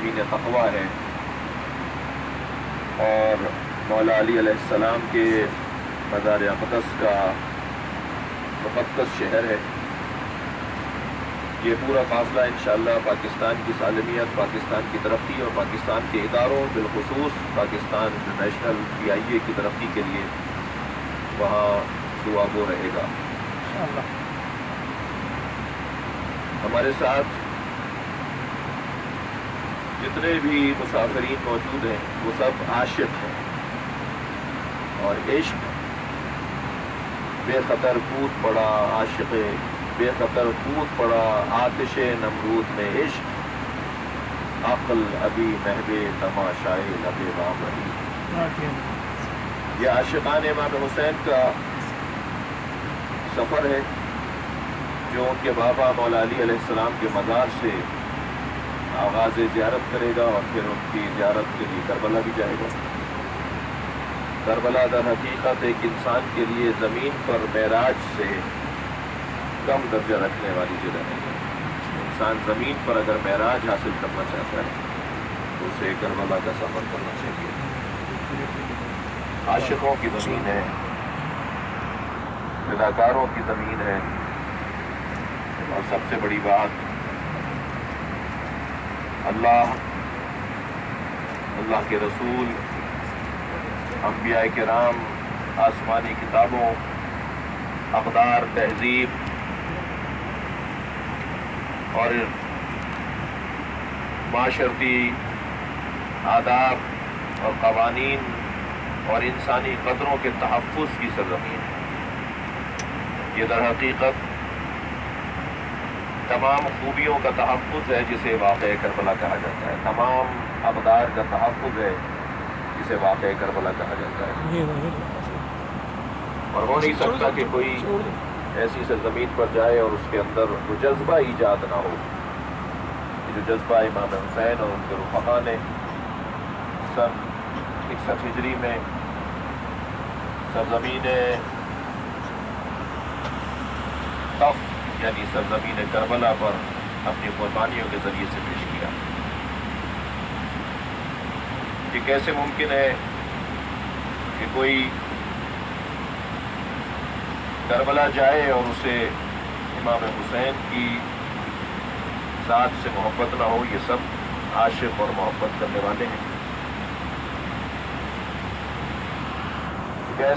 زمین تقویٰ ہے اور مولا علی علیہ السلام کے مزار اقدس کا مقدس شہر ہے۔ یہ پورا قافلہ انشاءاللہ پاکستان کی سالمیت، پاکستان کی ترقی اور پاکستان کے اداروں بالخصوص پاکستان انٹرنیشنل PIA کی ترقی کے لیے وہاں دعا گو رہے گا انشاءاللہ۔ ہمارے ساتھ جتنے بھی مسافرین موجود ہیں وہ سب عاشق ہیں، اور عشق بے خطر کود پڑا، عاشق بے خطر کود پڑا آتش نمرود میں عشق، عقل ابھی محو تماشائے لب بام رہی۔ یہ عاشقان امام حسین کا سفر ہے جو ان کے بابا مولا علی علیہ السلام کے مزار سے آغاز زیارت کرے گا اور پھر ان کی زیارت کے لیے کربلا بھی جائے گا۔ کربلا در حقیقت ایک انسان کے لیے زمین پر معراج سے کم درجہ رکھنے والی جگہ نہیں ہے۔ انسان زمین پر اگر معراج حاصل کرنا چاہتا ہے تو اسے کربلا کا سفر کرنا چاہیے۔ عاشقوں کی زمین ہے، فداکاروں کی زمین ہے، اور سب سے بڑی بات اللہ کے رسول، انبیاء کرام، آسمانی کتابوں، اقدار، تہذیب اور معاشرتی آداب اور قوانین اور انسانی قدروں کے تحفظ کی سرزمین ہے۔ یہ در حقیقت تمام خوبیوں کا تحفظ ہے جسے واقعہ کربلا کہا جاتا ہے، تمام اقدار کا تحفظ ہے جسے واقعہ کربلا کہا جاتا ہے۔ اور ہو نہیں سکتا کہ کوئی ایسی سرزمین پر جائے اور اس کے اندر وہ جذبہ ایجاد نہ ہو، یہ جو جذبہ امام حسین اور ان کے رفقا نے سن 61 ہجری میں سرزمین طف یعنی سرزمین کربلا پر اپنی قربانیوں کے ذریعے سے پیش کیا۔ یہ کیسے ممکن ہے کہ کوئی کربلا جائے اور اسے امام حسین کی ذات سے محبت نہ ہو؟ یہ سب عاشق اور محبت کرنے والے ہیں۔